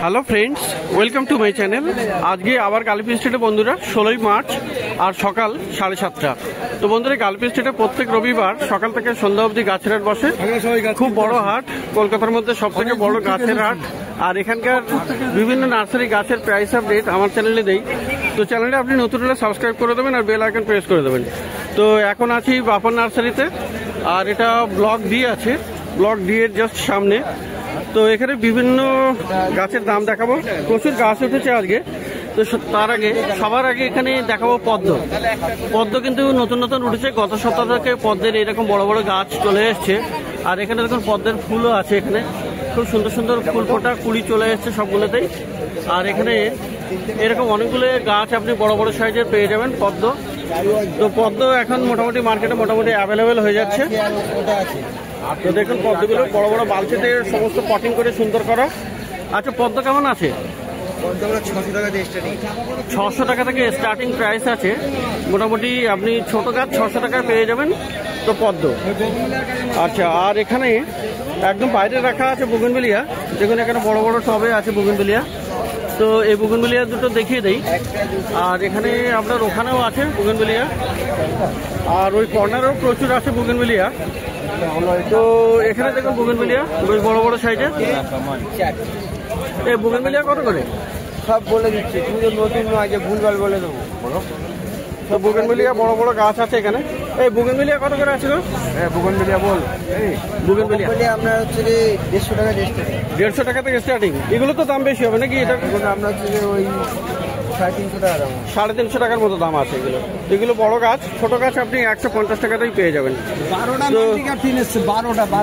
Hello friends, welcome to my channel. আজকে আবার গালিপি স্ট্রিটে বন্ধুরা 16ই মার্চ আর সকাল 7:30। তো বন্ধুরা গালিপি স্ট্রিটে প্রত্যেক রবিবার সকাল থেকে সন্ধ্যা অবধি গাছের হাট বসে। খুব বড় হাট, কলকাতার মধ্যে সব থেকে বড় গাছের হাট। আর এখানকার বিভিন্ন নার্সারি গাছের প্রাইস আপডেট আমার চ্যানেলে দেই। তো চ্যানেলটা আপনি নতুন হলে সাবস্ক্রাইব করে দেবেন আর বেল আইকন প্রেস করে দেবেন। তো এখন আছি বাপন নার্সারিতে, আর এটা ব্লক ডি আছে, ব্লক ডি এর জাস্ট সামনে। তো এখানে বিভিন্ন গাছের দাম দেখাবো, প্রচুর গাছ উঠেছে আজকে। তো তার আগে সবার আগে এখানে দেখাবো পদ্ম। পদ্ম কিন্তু নতুন নতুন উঠেছে, গত সপ্তাহ থেকে পদ্মের এরকম বড় বড় গাছ চলে এসছে। আর এখানে দেখুন পদ্মের ফুলও আছে, এখানে খুব সুন্দর সুন্দর ফুল ফোটা কুড়ি চলে এসছে সবগুলোতেই। আর এখানে এরকম অনেকগুলো গাছ আপনি বড় বড় সাইজের পেয়ে যাবেন পদ্ম। তো পদ্ম এখন মোটামুটি মার্কেটে মোটামুটি অ্যাভেলেবেল হয়ে যাচ্ছে। তো দেখুন পদ্মগুলো বড় বড় বালতিতে সমস্ত পটিং করে সুন্দর করা। আচ্ছা, পদ্ম কেমন আছে? 600 টাকা থেকে স্টার্টিং প্রাইস আছে। মোটামুটি আপনি ছোট গাছ 600 টাকায় পেয়ে যাবেন তো পদ্ম। আচ্ছা, আর এখানে একদম বাইরে রাখা আছে বুগেনভেলিয়া। দেখুন এখানে বড় বড় টবে আছে বুগেনভেলিয়া। তো এই বুগেনভেলিয়া দুটো দেখিয়ে দেই। আর এখানে আপনার ওখানেও আছে বুগেনভেলিয়া, আর ওই কর্নারেও প্রচুর আছে বুগেনভেলিয়া। তো এখানে দেখুন বুগেনভেলিয়া বেশ বড় বড় সাইজের। এই বুগেনভেলিয়া কত করে? সব বলে দিচ্ছি, তুমি তো নতুন আগে ভুলভাল বলে দেবো। তো বুগেনভেলিয়া বড় বড় গাছ আছে এখানে। এই বুগেনভেলিয়া কত করে আছে? হ্যাঁ, বুগেনভেলিয়া বল। এই বুগেনভেলিয়া আপনার হচ্ছে যে 150 টাকা স্টার্টিং। 150 টাকা থেকে স্টার্টিং। এগুলো তো দাম বেশি হবে নাকি? এটা আপনার হচ্ছে যে ওই 350 টাকা দাম। 350 টাকার মতো দাম আছে এগুলো। এগুলো বড় গাছ, ছোট গাছ আপনি 150 টাকাতেই পেয়ে যাবেন।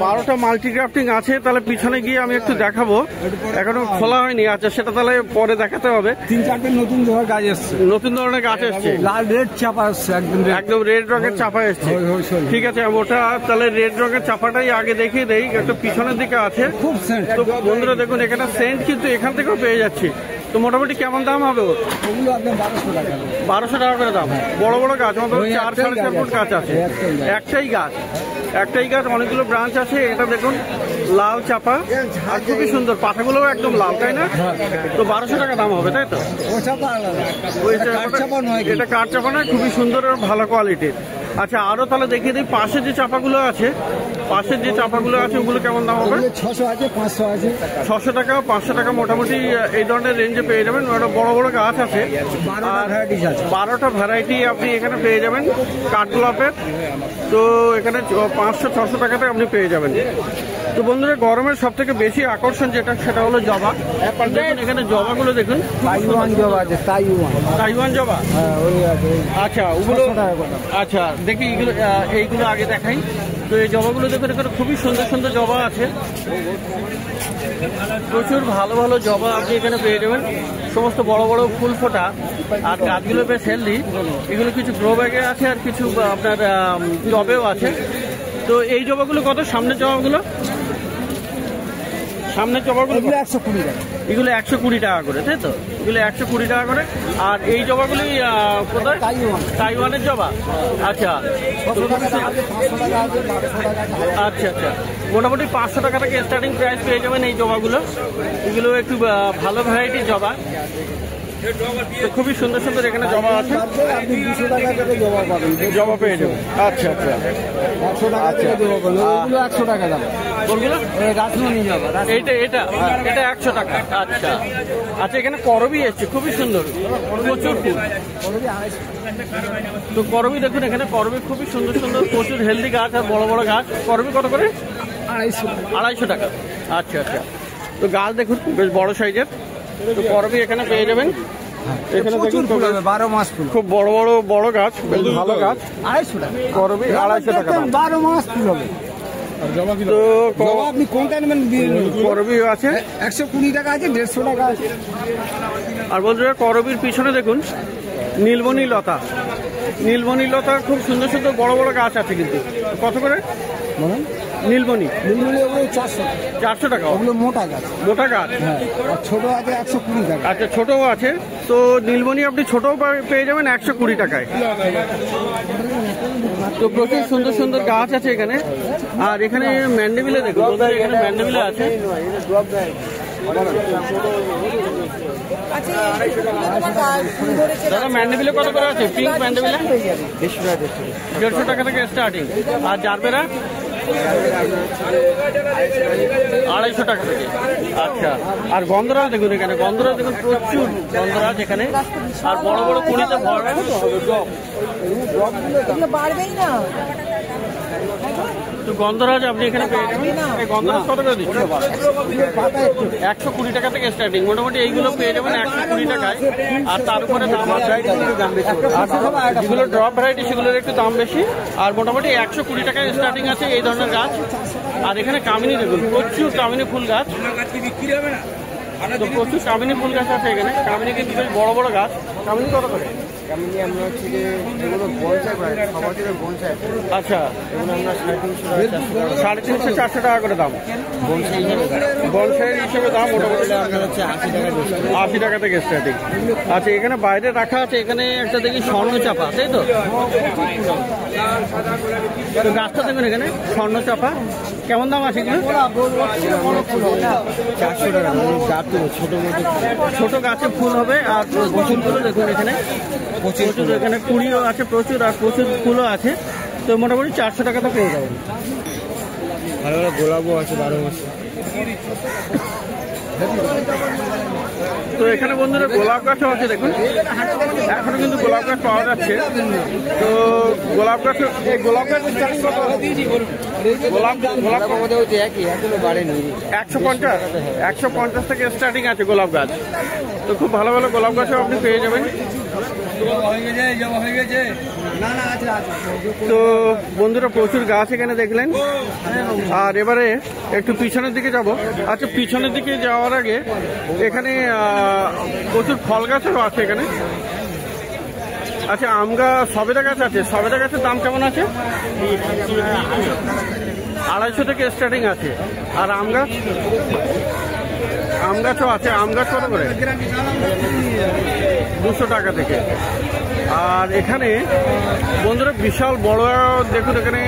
12টা মাল্টিগ্রাফটিং আছে। তাহলে পিছনে গিয়ে আমি একটু দেখাবো, এখনো খোলা হয়নি। আচ্ছা, সেটা তাহলে পরে দেখাতে হবে। 3-4টে নতুন গাছ এসছে, নতুন ধরনের গাছ এসছে, লাল রেড চাপা এসছে, একদম রেড রঙের চাপা এসছে। ঠিক আছে, ওটা তাহলে রেড রঙের চাপাটাই আগে দেখিয়ে দেই। একটু পিছনের দিকে আছে। খুব সেন্ট। তো বন্ধুরা দেখুন এখানে সেন্ট কিন্তু এখান থেকেও পেয়ে যাচ্ছি। তো মোটামুটি কেমন দাম হবে? ওগুলো আপনার 1200 টাকা। 1200 টাকা করে দাম। বড় বড় গাছ আমাদের 4-4.5 ফুট গাছ আছে। একটাই গাছ, অনেকগুলো ব্রাঞ্চ আছে। এটা দেখুন লাল চাপা, আর খুবই সুন্দর, পাতাগুলোও একদম লাল, তাই না? তো 1200 টাকা দাম হবে, তাই তো? এটা কাঠ চাপা নয়, খুবই সুন্দর আর ভালো কোয়ালিটির। আচ্ছা, আরো তাহলে দেখিয়ে দিই পাশে যে চাপাগুলো আছে। ওগুলো কেমন দাম হবে? 600 আছে, 500 আছে। 600 টাকা, 500 টাকা মোটামুটি এই ধরনের রেঞ্জে পেয়ে যাবেন। বড় বড় গাছ আছে, 12টা ভ্যারাইটি আপনি এখানে পেয়ে যাবেন কাঠগোলাপের। তো এখানে 500-600 টাকাতে আপনি পেয়ে যাবেন। তো বন্ধুরা গরমের সব থেকে বেশি আকর্ষণ যেটা, সেটা হলো জবা। দেখুন এখানে জবাগুলো দেখুন, তাইওয়ান জবা। আচ্ছা, ওগুলো আচ্ছা দেখি এইগুলো আগে দেখাই। তো এই জবাগুলো দেখুন, এখানে খুবই সুন্দর সুন্দর জবা আছে। প্রচুর ভালো ভালো জবা আপনি এখানে পেয়ে যাবেন, সমস্ত বড় বড় ফুল ফোটা। আর গাছগুলো বেশ হেলদি। এগুলো কিছু গ্রো ব্যাগে আছে, আর কিছু আপনার টবেও আছে। তো এই জবাগুলো কত? সামনের জবাগুলো 120 টাকা। এগুলো 120 টাকা করে, তাই তো? এগুলো 120 টাকা করে। আর এই জবাগুলি কোথায়? তাইওয়ানের জবা। আচ্ছা আচ্ছা, মোটামুটি 500 টাকা থেকে স্টার্টিং প্রাইস পেয়ে যাবেন এই জবাগুলো। এগুলো একটু ভালো ভ্যারাইটির জবা। তো খুবই সুন্দর সুন্দর এখানে জবা আছে। আপনি 200 টাকা থেকে জবা পেয়ে যাবেন। আচ্ছা, 100 টাকা থেকে দেবো। ওগুলো 100 টাকা দাম। কোনগুলো? এটা 100 টাকা। আচ্ছা, এখানে করবি এসছে, খুবই সুন্দর, প্রচুর ফুল। তো করবি দেখুন, এখানে করবি খুবই সুন্দর সুন্দর, প্রচুর হেলদি গাছ আর বড় বড় গাছ। করবি কত করে? 250 টাকা। আচ্ছা, তো গাছ দেখুন বেশ বড় সাইজের। তো করবি এখানে পেয়ে যাবেন। এখানে দেখুন 12 মাস ফুল, খুব বড় গাছ, বেশ ভালো গাছ। 250 টাকা করবি, 250 টাকা। 12 মাস ফুল হবে। তো আপনি কোনটা নেবেন? করবি আছে 120 টাকা আছে, 150 টাকা আছে। আর বলছে করবির পিছনে দেখুন নীলমণি লতা, খুব সুন্দর সুন্দর বড় বড় গাছ আছে। কিন্তু কত করে নীলমণি? 400 টাকা। ওগুলো মোটা গাছ। হ্যাঁ, ছোট আছে 120 টাকা। আচ্ছা, ছোটও আছে। তো নীলমণি আপনি ছোটও পেয়ে যাবেন 120 টাকায়। তো প্রচুর সুন্দর সুন্দর গাছ আছে এখানে। আর এখানে ম্যান্ডেভিলে দেখুন, এখানে ম্যান্ডেভিলে আছে। দাদা ম্যান্ডেবিলে কত করে আছে? পিঙ্ক ম্যান্ডেবিলে 150 টাকা থেকে স্টার্টিং। আর জারবেরা 250 টাকা থেকে। আচ্ছা, আর গন্ধরাজ দেখুন, এখানে গন্ধরাজ দেখুন, প্রচুর গন্ধরাজ এখানে। আর বড় বড় কুড়িতে ভরা। তো গন্ধরাজ আপনি এখানে পেয়ে যাবেন। এই গন্ধরাজ কত করে দিচ্ছেন? 120 টাকা থেকে স্টার্টিং। মোটামুটি এইগুলো পেয়ে যাবেন 120 টাকায়। আর তার উপরে দাম যেগুলো ড্রপ ভ্যারাইটি সেগুলোর একটু দাম বেশি। আর মোটামুটি 120 টাকায় স্টার্টিং আছে এই ধরনের গাছ। আর এখানে কামিনী দেখুন, প্রচুর কামিনী ফুল গাছ। তো প্রচুর কামিনী ফুল গাছ আছে এখানে। কামিনী কিন্তু বেশ বড় বড় গাছ। কামিনী কত করে? কামিনী আমরা হচ্ছে যে যেগুলো বনসাই করে, সবার থেকে বনসাই। আচ্ছা, এগুলো আমরা 350-400 টাকা করে দাম। বনসাইয়ের হিসেবে দাম মোটামুটি আপনার হচ্ছে 80 টাকা থেকে স্টার্টিং। আচ্ছা, এখানে বাইরে রাখা আছে। এখানে একটা দেখি স্বর্ণ চাপা, তাই তো? তো গাছটা দেখুন এখানে স্বর্ণ চাপা। কেমন দাম আছে এগুলো? 400 টাকা। ছোট গাছে ফুল হবে। আর ফুলগুলো দেখুন এখানে প্রচুর, এখানে কুড়িও আছে প্রচুর, আর প্রচুর ফুলও আছে। তো মোটামুটি 400 টাকা তো পেয়ে যাবেন। ভালো ভালো গোলাপও আছে 12 মাসে। তো এখানে বন্ধুরা গোলাপ গাছও আছে দেখুন। এখনো কিন্তু গোলাপ গাছ পাওয়া যাচ্ছে। তো গোলাপ গাছ, এই গোলাপ গাছ গোলাপ আমাদের হচ্ছে একই, এখনো বাড়েনি। 150 থেকে স্টার্টিং আছে গোলাপ গাছ। তো খুব ভালো ভালো গোলাপ গাছও আপনি পেয়ে যাবেন। তো বন্ধুরা প্রচুর গাছ এখানে দেখলেন। আর এবারে একটু পিছনের দিকে যাব। আচ্ছা, পিছনের দিকে যাওয়ার আগে এখানে প্রচুর ফল গাছও আছে এখানে। আচ্ছা, আম গাছ, সবেদা গাছ আছে। সবেদা গাছের দাম কেমন আছে? 250 থেকে স্টার্টিং আছে। আর আম গাছ, আম গাছও আছে। আম গাছ কত করে? 200 টাকা থেকে। আর এখানে বন্ধুরা বিশাল বড় দেখুন, এখানে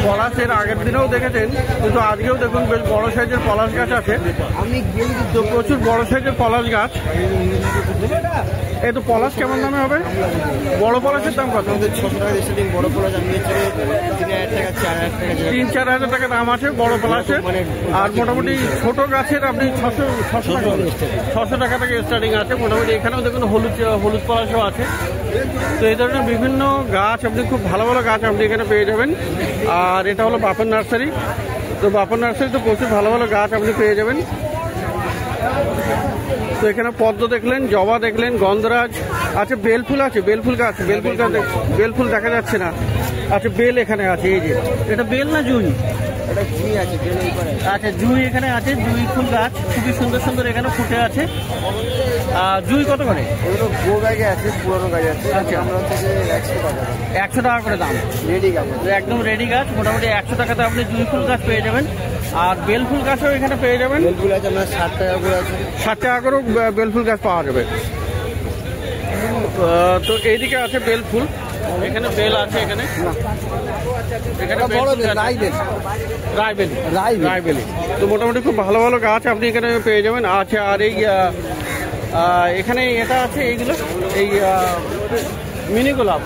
পলাশের আগের দিনেও দেখেছেন, কিন্তু আজকেও দেখুন বেশ বড় সাইজের পলাশ গাছ আছে। তো প্রচুর বড় সাইজের পলাশ গাছ। এই তো পলাশ কেমন দামে হবে? বড় পলাশের দাম কত? 600 টাকা স্টার্টিং। বড় পলাশ আমি 3-4 হাজার টাকা দাম আছে বড় পলাশের। আর মোটামুটি ছোট গাছের আপনি 600 টাকা থেকে স্টার্টিং আছে মোটামুটি। এখানেও দেখুন হলুদ পলাশও আছে। তো এই ধরনের বিভিন্ন গাছ আপনি, খুব ভালো ভালো গাছ আপনি এখানে পেয়ে যাবেন। আর এটা হলো বাপন নার্সারি। তো বাপন নার্সারি তো প্রচুর ভালো ভালো গাছ আপনি পেয়ে যাবেন। তো এখানে পদ্ম দেখলেন, জবা দেখলেন, গন্ধরাজ আছে, বেলফুল আছে। বেলফুল গাছ বেলফুল দেখা যাচ্ছে না। আচ্ছা, বেল এখানে আছে। এই যে এটা বেল না জুঁই? আচ্ছা, জুঁই এখানে আছে। জুঁই ফুল গাছ খুবই সুন্দর সুন্দর এখানে ফুটে আছে। জুঁই কত করে? এগুলো গো গাছ আছে, পুরোনো গাছ আছে। আচ্ছা, আমরা হচ্ছে যে 100 টাকা করে দাম। রেডি গাছ, একদম রেডি গাছ। মোটামুটি 100 টাকাতে আপনি জুঁই ফুল গাছ পেয়ে যাবেন। আর বেলফুল গাছও এখানে পেয়ে যাবেন। বেলফুল আছে আপনার 60 টাকা করে আছে। 60 টাকা করেও বেলফুল গাছ পাওয়া যাবে। তো এইদিকে আছে বেলফুল। এখানে বেল আছে। এখানে রায়বেলি। তো মোটামুটি খুব ভালো ভালো গাছ আপনি এখানে পেয়ে যাবেন। আচ্ছা, আর এই এখানে এটা আছে, এইগুলো এই মিনি গোলাপ।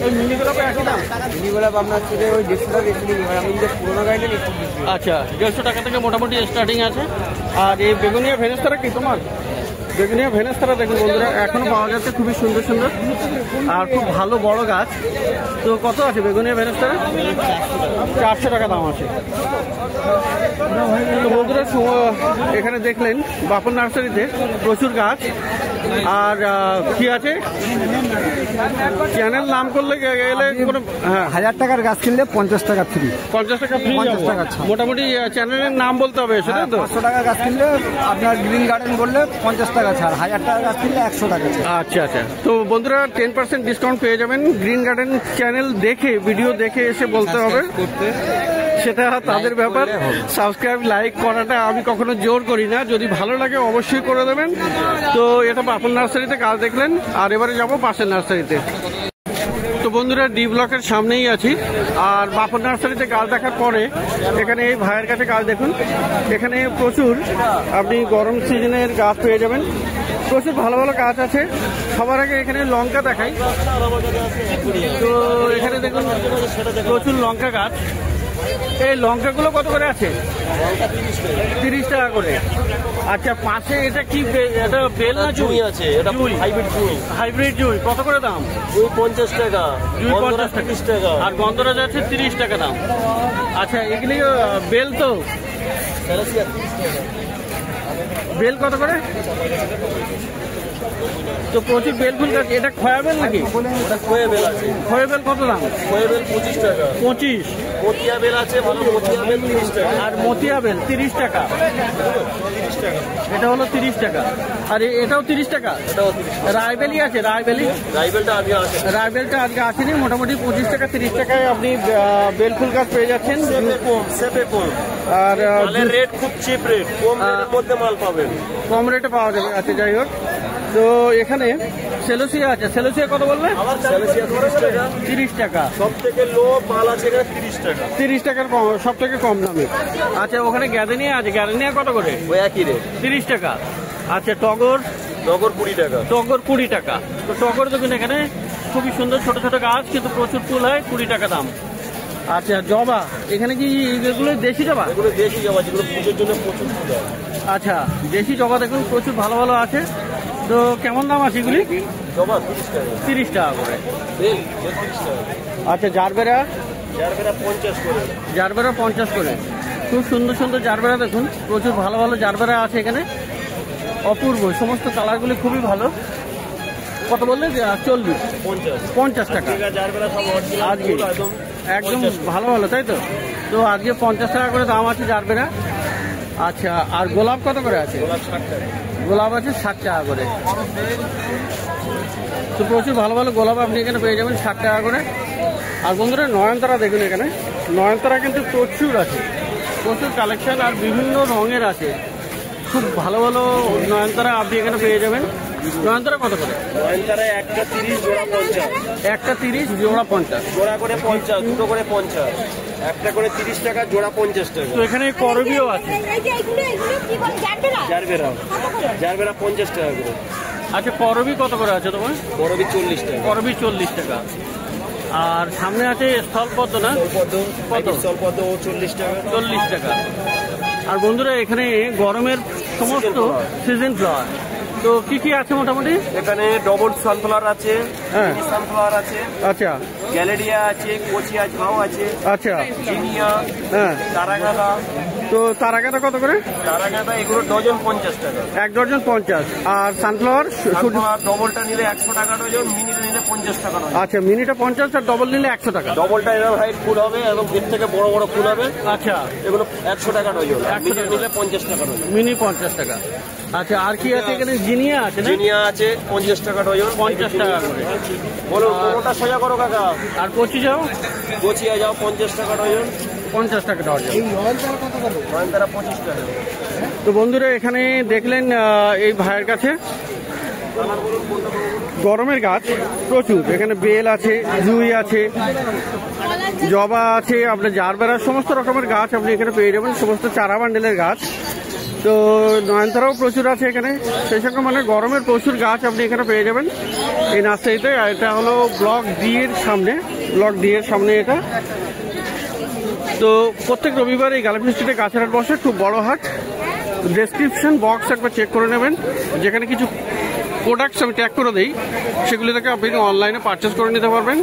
ওই মিনি গোলাপে একই দাম? মিনি গোলাপ আপনার হচ্ছে যে ওই 150 টাকা স্টার্টিং। আমি যে পুরোনো গাছ নিই। আচ্ছা, 150 টাকা থেকে মোটামুটি স্টার্টিং আছে। আর এই বেগুনিয়া ভেনেস্তারা কি তোমার? বেগুনিয়া ভেনেস্তারা দেখুন বন্ধুরা এখনো পাওয়া যাচ্ছে, খুবই সুন্দর সুন্দর আর খুব ভালো বড় গাছ। তো কত আছে বেগুনিয়া ভেনেস্তারা? 400 টাকা দাম আছে। তো বন্ধুরা এখানে দেখলেন বাপন নার্সারিতে প্রচুর গাছ। আর কি আছে, চ্যানেল নাম করলে গেলে কোনো 1000 টাকার গাছ কিনলে 50 টাকা ফ্রি। 50 টাকা ফ্রি। মোটামুটি চ্যানেলের নাম বলতে হবে সেটা তো? 500 টাকার গাছ কিনলে আপনার গ্রিন গার্ডেন বললে 50 টাকা ছাড়। 1000 টাকার গাছ কিনলে 100 টাকা ছাড়। আচ্ছা আচ্ছা। তো বন্ধুরা 10% ডিসকাউন্ট পেয়ে যাবেন। গ্রিন গার্ডেন চ্যানেল দেখে, ভিডিও দেখে এসে বলতে হবে, সেটা তাদের ব্যাপার। সাবস্ক্রাইব লাইক করাটা আমি কখনো জোর করি না, যদি ভালো লাগে অবশ্যই করে দেবেন। তো এটা বাপন নার্সারিতে কাজ দেখলেন। আর এবারে যাবো পাশের নার্সারিতে। তো বন্ধুরা ডি ব্লকের সামনেই আছি, আর বাপন নার্সারিতে গাছ দেখার পরে এখানে এই ভাইয়ের কাছে গাছ দেখুন। এখানে প্রচুর আপনি গরম সিজনের গাছ পেয়ে যাবেন, প্রচুর ভালো ভালো গাছ আছে। সবার আগে এখানে লঙ্কা দেখাই। তো এখানে দেখুন প্রচুর লঙ্কা গাছ। এই লঙ্কাগুলো কত করে আছে? 30 টাকা করে। আচ্ছা, পাশে এটা কি এটা বেল না জুই আছে? এটা হাইব্রিড জুই। হাইব্রিড জুই কত করে দাম? জুই 50 টাকা, জুই 50 টাকা, 30 টাকা, আর গন্ধরাজ আছে 30 টাকা দাম। আচ্ছা, এগুলি বেল তো বেল কত করে? তো প্রচুর বেল ফুল গাছ। এটা খয়া বেল নাকি? খয়ে বেল আছে। খয়া বেল কত দাম? খয়ে বেল 25 টাকা। 25। মতিয়া বেল আছে, ভালো মতিয়া বেল 30 টাকা। আর মতিয়া বেল 30 টাকা। এটা হলো 30 টাকা। আর এটাও 30 টাকা। এটাও 30 টাকা। রায়বেলি আছে? রায়বেলি, রাইবেলটা আগে আছে। রায়বেলটা আজকে আসেনি। মোটামুটি 25 টাকা 30 টাকায় আপনি বেল ফুল গাছ পেয়ে যাচ্ছেন। সেপে কম। আর মালের রেট খুব চিপ রেট, কম রেটের মধ্যে মাল পাবেন, কম রেটে পাওয়া যাবে। আচ্ছা, যাই হোক। তো এখানে সেলোসিয়া আছে। সেলোসিয়া কত বললে? সেলসিয়াস 30 টাকা। 30 টাকা। সব থেকে লো মাল আছে এখানে 30 টাকা। 30 টাকার কম, সব থেকে কম দামে। আচ্ছা, ওখানে গ্যাদেনিয়া আছে। গ্যাদেনিয়া কত করে? ওই একই রেট, 30 টাকা। আচ্ছা, টগর? নগর 20 টাকা। টগর 20 টাকা। তো টগর দেখুন এখানে খুবই সুন্দর ছোট ছোট গাছ, কিন্তু প্রচুর ফুল হয়, 20 টাকা দাম। আচ্ছা, জবা এখানে কি এগুলো দেশি জবা? এগুলো দেশি জবা, যেগুলো পুজোর জন্য প্রচুর ফুল হয়। আচ্ছা, দেশি জবা দেখুন প্রচুর ভালো ভালো আছে। তো কেমন দাম আছে এগুলি? জবা 30 টাকা। 30 টাকা করে। বেল 30 টাকা। আচ্ছা, জারবেরা? জারবেরা 50 করে। জারবেরা 50 করে। খুব সুন্দর সুন্দর জারবেরা দেখুন, প্রচুর ভালো ভালো জারবেরা আছে এখানে, অপূর্ব। সমস্ত কালারগুলি খুবই ভালো। কত বললে? 40? 50 টাকা। জারবেরা সব অরিজিনাল আজকে একদম একদম ভালো ভালো, তাই তো? তো আজকে 50 টাকা করে দাম আছে জারবেরা। আচ্ছা, আর গোলাপ কত করে আছে? 60 টাকা। গোলাপ আছে 60 টাকা করে। তো প্রচুর ভালো ভালো গোলাপ আপনি এখানে পেয়ে যাবেন 60 টাকা করে। আর বন্ধুরা নয়নতারা দেখুন, এখানে নয়নতারা কিন্তু প্রচুর আছে, প্রচুর কালেকশন, আর বিভিন্ন রঙের আছে। খুব ভালো ভালো নয়নতারা আপনি এখানে পেয়ে যাবেন। নয়নতারা কত করে? নয়নতারা একটা 30, জোড়া 50। একটা 30, জোড়া 50। জোড়া করে 50, দুটো করে 50। একটা করে 30 টাকা, জোড়া 50 টাকা। তো এখানে করবিও আছে। জারবেরা 50 টাকা করে। আচ্ছা, করবি কত করে আছে তোমার? বড়বি 40 টাকা। করবি 40 টাকা। আর সামনে আছে স্থলপদ্ম, না? কত? স্থলপদ্ম 40 টাকা। 40 টাকা। আর বন্ধুরা এখানে গরমের সমস্ত সিজন ফ্লাওয়ার। তো কি কি আছে মোটামুটি? এখানে ডবল সানফ্লাওয়ার আছে, হ্যাঁ। সানফ্লাওয়ার আছে, আচ্ছা গ্যালেরিয়া আছে, কোচিয়া ঝাউ আছে, আচ্ছা, জিনিয়া, হ্যাঁ। তারাগাদা। তো তারাগাদা কত করে? তারাগাদা এগুলো ডজন 50 টাকা। 1 ডজন 50। আর সানফ্লাওয়ার? সানফ্লাওয়ার ডবলটা নিলে 100 টাকা ডজন, মিনিটা নিলে 50 টাকা ডজন। আচ্ছা, মিনিটা 50 আর ডবল নিলে 100 টাকা। ডবলটা এরকম হাইট ফুল হবে, এবং এর থেকে বড় বড় ফুল হবে। আচ্ছা, এগুলো 100 টাকা ডজন, 100 টাকা। নিলে 50 টাকা ডজন। মিনি 50 টাকা। আচ্ছা, আর কি আছে এখানে? জিনিয়া আছে, না? জিনিয়া আছে 50 টাকা ডজন। 50 টাকা করে। বলো কোনোটা সোজা করো কাকা। আর কচি যাও? কোচিয়া যাও 50 টাকা ডজন। 50 টাকা ডজন। নয়নতারা 25 টাকা। তো বন্ধুরা এখানে দেখলেন এই ভাইয়ের কাছে গরমের গাছ প্রচুর। এখানে বেল আছে, জুই আছে, জবা আছে, আপনার জারবেরার সমস্ত রকমের গাছ আপনি এখানে পেয়ে যাবেন, সমস্ত চারা বান্ডেলের গাছ। তো নয়নতারাও প্রচুর আছে এখানে। সেই সঙ্গে মানে গরমের প্রচুর গাছ আপনি এখানে পেয়ে যাবেন এই নার্সারিতে। এটা হলো ব্লক ডি এর সামনে, ব্লক ডি এর সামনে এটা। তো প্রত্যেক রবিবার এই গালাপি স্ট্রিটে গাছের হাট বসে, খুব বড় হাট। ডেসক্রিপশন বক্স একবার চেক করে নেবেন, যেখানে কিছু প্রোডাক্টস আমি ট্যাগ করে দিই, সেগুলি থেকে আপনি অনলাইনে পারচেস করে নিতে পারবেন।